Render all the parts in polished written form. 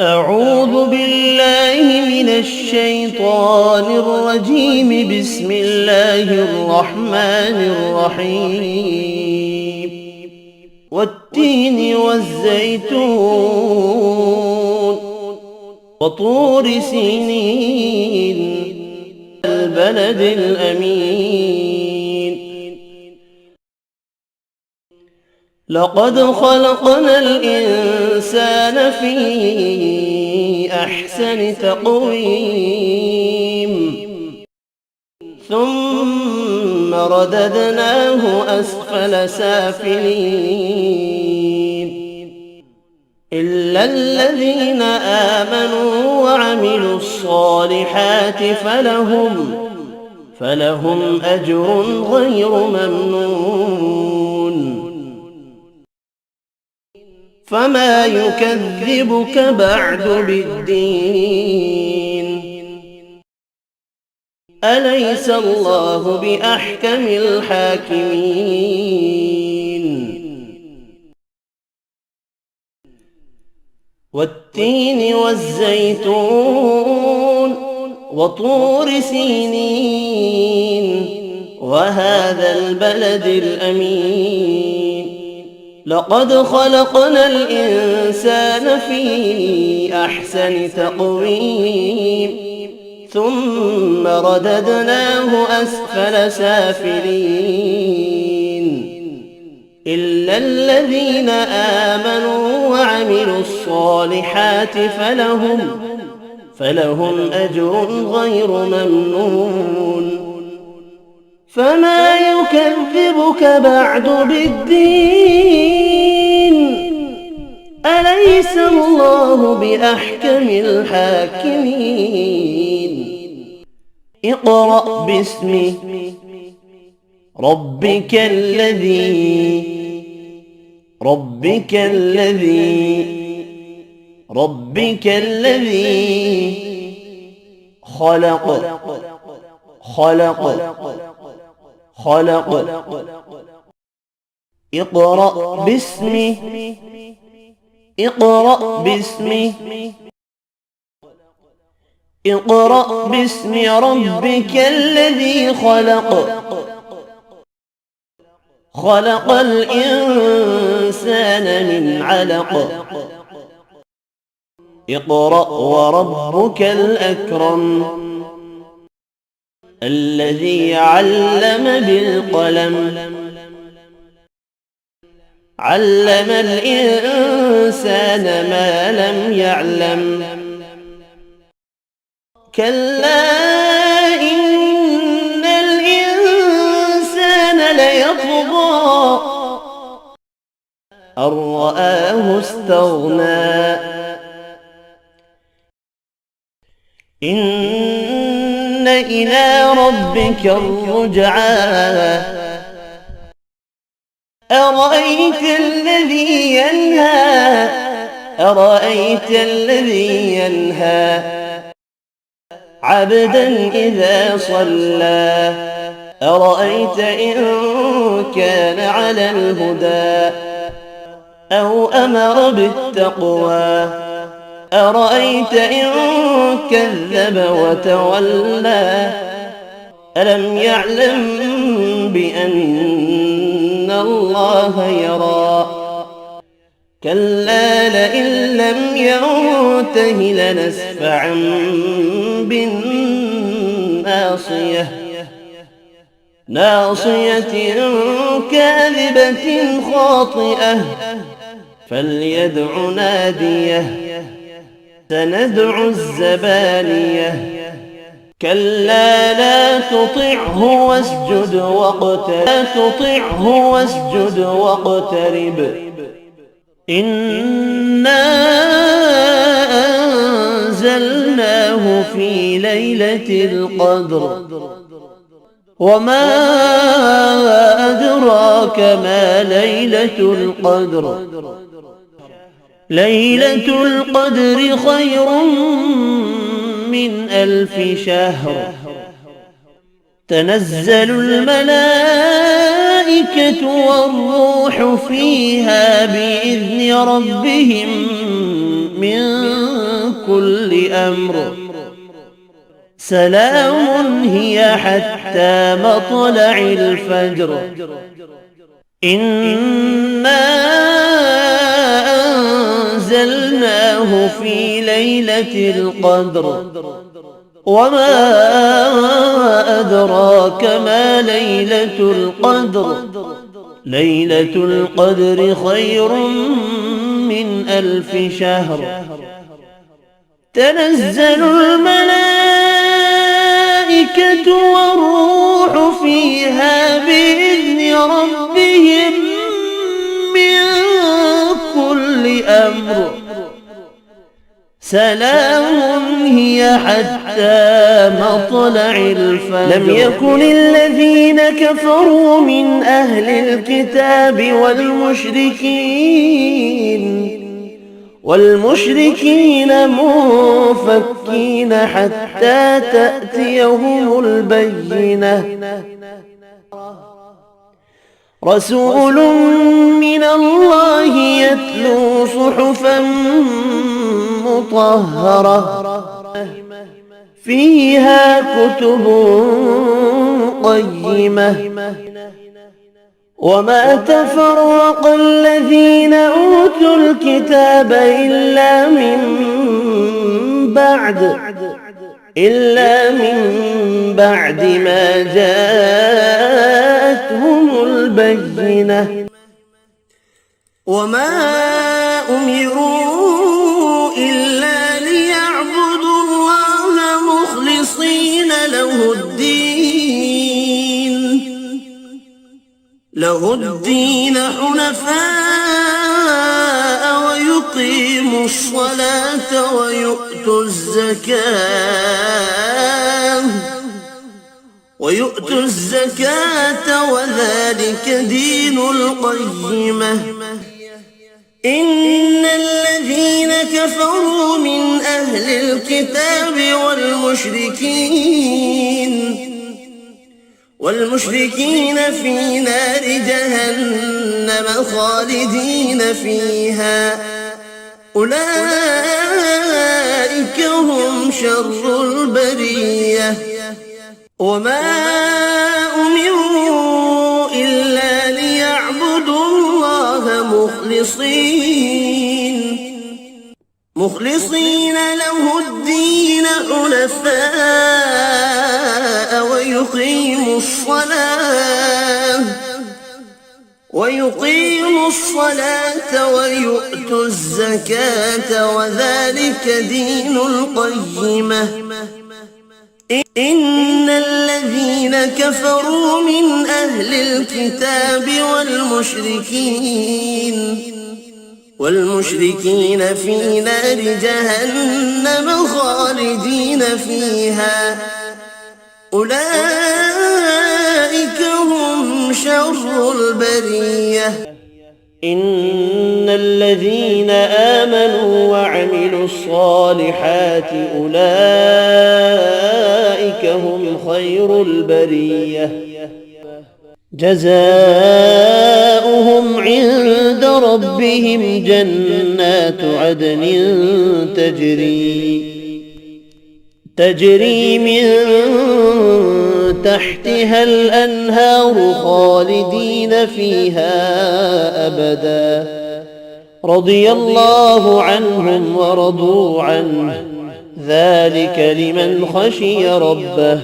أعوذ بالله من الشيطان الرجيم. بسم الله الرحمن الرحيم. والتين والزيتون وطور سينين البلد الأمين. لقد خلقنا الإنسان في أحسن تقويم ثم رددناه أسفل سافلين إلا الذين آمنوا وعملوا الصالحات فلهم أجر غير ممنون. فما يكذبك بعد بالدين؟ أليس الله بأحكم الحاكمين؟ والتين والزيتون وطور سينين وهذا البلد الأمين. لقد خلقنا الإنسان في أحسن تقويم ثم رددناه أسفل سافلين إلا الذين آمنوا وعملوا الصالحات فلهم أجر غير ممنون. فما يكذبك بعد بالدين؟ أليس الله بأحكم الحاكمين؟ اقرأ باسم ربك الذي خلق. اقرأ باسم ربك الذي خلق الإنسان من علق. اقرأ وربك الأكرم الذي علم بالقلم علم الإنسان ما لم يعلم. كلا إن الإنسان ليطغى أن رآه استغنى. إن إلى ربك الرجعى. أرأيت الذي ينهى عبدا إذا صلى. أرأيت إن كان على الهدى أو أمر بالتقوى. أرأيت إن كذب وتولى. ألم يعلم بأن الله يرى. كلا لئن لم ينته لنسفعا بالناصية كاذبة خاطئة فليدع ناديه. سندع الزبانية. كلا لا تطعه واسجد واقترب. إنا أنزلناه في ليلة القدر وما أدراك ما ليلة القدر. ليلة القدر خير من 1000 شهر. تنزل الملائكة والروح فيها بإذن ربهم من كل أمر سلام هي حتى مطلع الفجر إنا أنزلناه في ليلة القدر وما أدراك ما ليلة القدر ليلة القدر خير من 1000 شهر تنزل الملائكة والروح فيها بإذن ربهم من كل أمر سلام هي حتى مطلع الفجر لم يكن الذين كفروا من أهل الكتاب والمشركين منفكين حتى تأتيهم البينة رسول من الله يتلو صحفا مطهرة فيها كتب قيمة وما تفرق الذين أوتوا الكتاب إلا من بعد ما جاءتهم البينة وما أمروا إلا ليعبدوا الله مخلصين له الدين حنفاء ويقيموا الصلاة ويؤتوا الزكاة وذلك دين القيمة إن الذين كفروا من أهل الكتاب والمشركين في نار جهنم خالدين فيها أولئك هم شر البرية وما أمروا إلا ليعبدوا الله مخلصين له الدين حنفاء ويقيموا الصلاة ويؤتوا الزكاة وذلك دين القيمة إن الذين كفروا من أهل الكتاب والمشركين في نار جهنم خالدين فيها أولئك هم شر البرية إن الذين آمنوا وعملوا الصالحات أولئك هم خير البرية جزاؤهم عند ربهم جنات عدن تجري من تحتها الأنهار خالدين فيها أبدا رضي الله عنهم ورضوا عنه ذلك لمن خشي ربه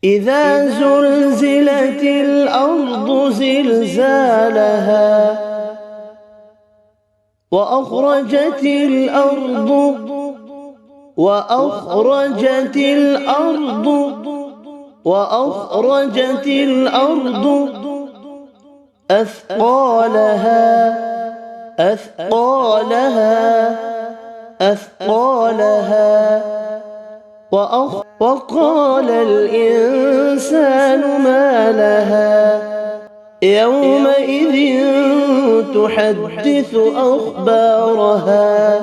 إذا زلزلت الأرض زلزالها وأخرجت الأرض أثقالها وقال الإنسان ما لها يومئذ تحدث أخبارها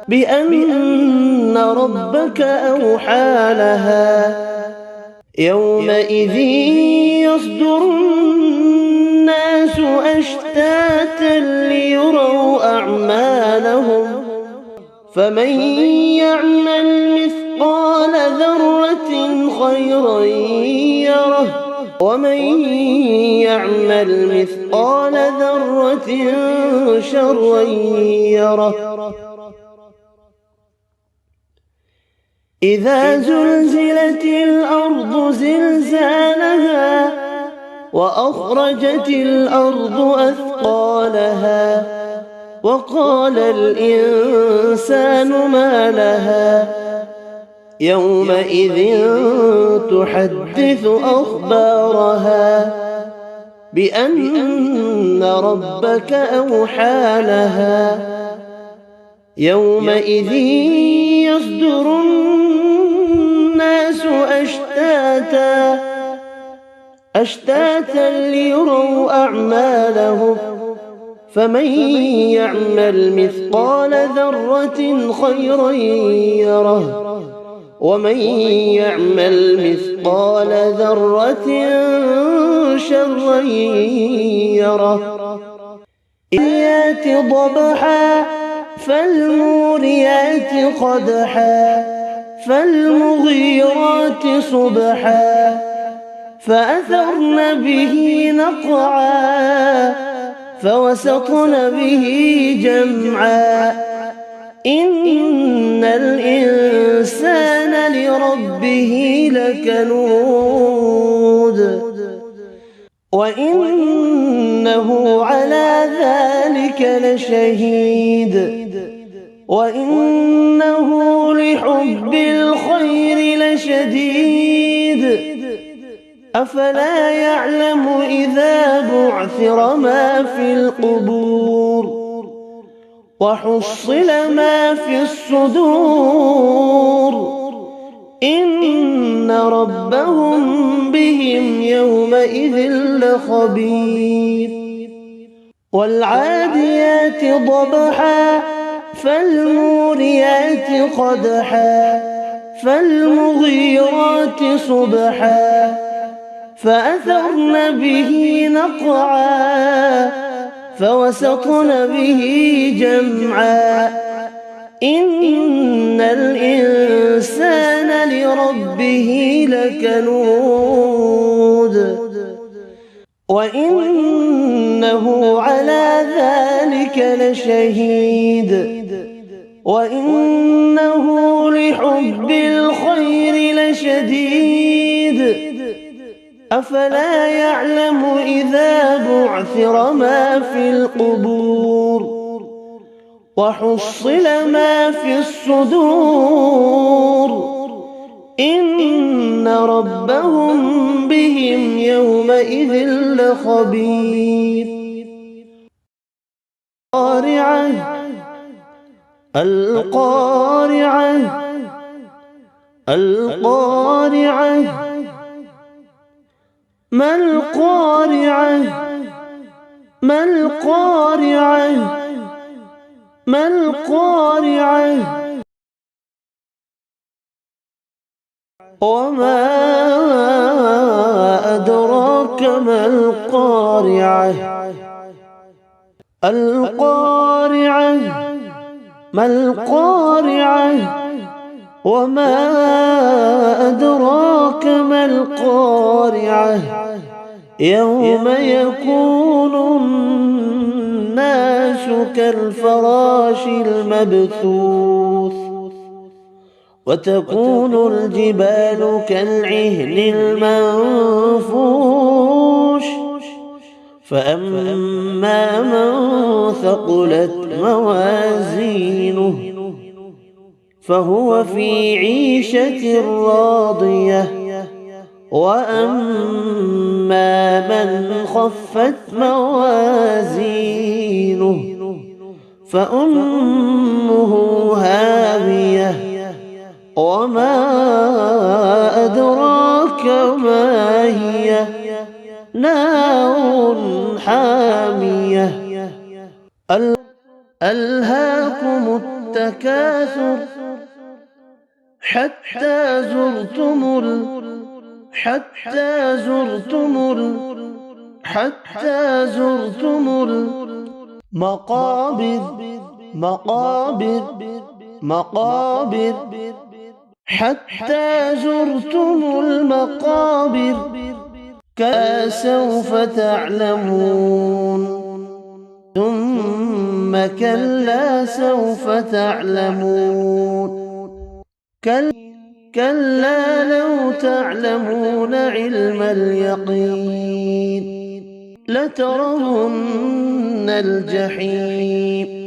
بأن ربك أوحى لها يومئذ يصدر الناس أشتاتا ليروا أعمالهم فمن يعمل مثقال ذرة خيرا يره ومن يعمل مثقال ذرة شرا يره. إذا زلزلت الأرض زلزالها وأخرجت الأرض أثقالها وقال الإنسان ما لها يومئذ تحدث أخبارها بأن ربك أوحى لها يومئذ يصدر الناس أشتاتا ليروا أعمالهم فمن يعمل مثقال ذرة خيرا يره ومن يعمل مثقال ذرة شرا يره. الآيات ضبحا فالموريات قدحا فالمغيرات صبحا فأثرن به نقعا فوسطن به جمعا. إن الإنسان لربه لكنود وإنه على ذلك لشهيد وإنه لحب الخير لشديد. أفلا يعلم إذا بعثر ما في القبور وحصل ما في الصدور إن ربهم بهم يومئذ لخبير. والعاديات ضبحا فالموريات قدحا فالمغيرات صبحا فأثرن به نقعا فوسطن به جمعا. إن الإنسان لربه لكنود وإنه على ذلك لشهيد وإنه لحب الخير لشديد. أفلا يعلم إذا بعثر ما في القبور وحصل ما في الصدور إن ربهم بهم يومئذ لخبير. القارعة القارعة ما القارعة ما القارعة ما القارعة وما أدراك ما القارعة القارعة ما القارعة وما أدراك ما القارعة يوم يكون الناس كالفراش المبثوث وتكون الجبال كالعهن المنفوش فأما من ثقلت موازينه فهو في عيشة راضية وأما من خفت موازينه فأمه هاوية وما أدراك ما هي نار حامية. ألهاكم التكاثر حتى زرتم حتى زرتم المقابر حتى زرتم المقابر كلا سوف تعلمون ثم كلا سوف تعلمون كلا لو تعلمون علم اليقين لترون الجحيم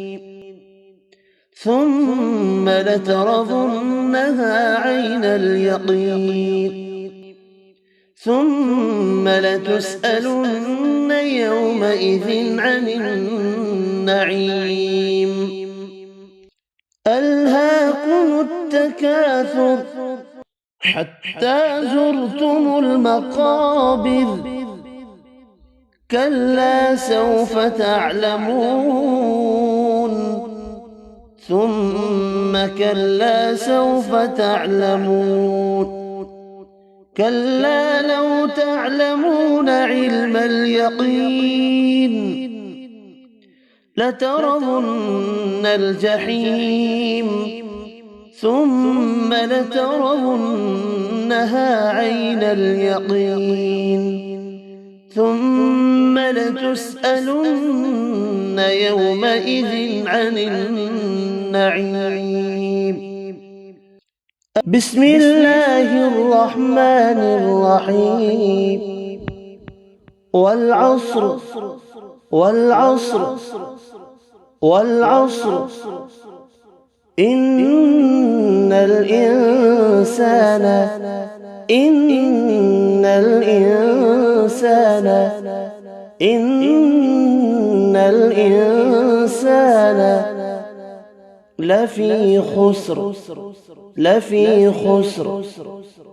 ثم لترونها عين اليقين ثم لتسألن يومئذ عن النعيم ألهاكم التكاثر حتى زرتم المقابر كلا سوف تعلمون ثم كلا سوف تعلمون كلا لو تعلمون علم اليقين لترون الجحيم ثم لترونها عين اليقين ثم لتسألن يومئذ عن النعيم بسم الله الرحمن الرحيم والعصر إن الإنسان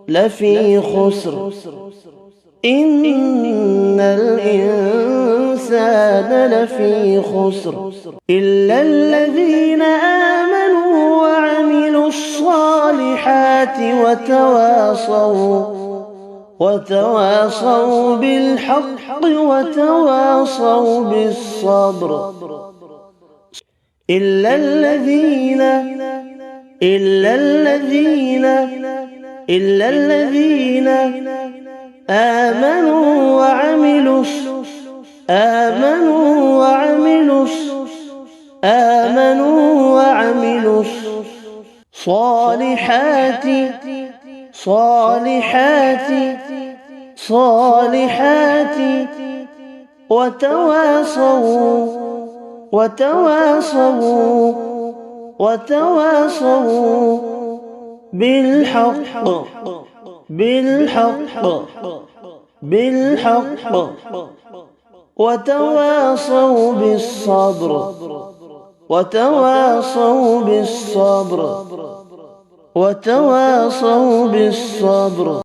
لفي خسر إن الإنسان لفي خسر إلا الذين آمنوا وعملوا الصالحات وتواصوا بالحق وتواصوا بالصبر إلا الذين آمنوا وعملوا صالحات وتواصوا بالحق وتواصوا بالصبر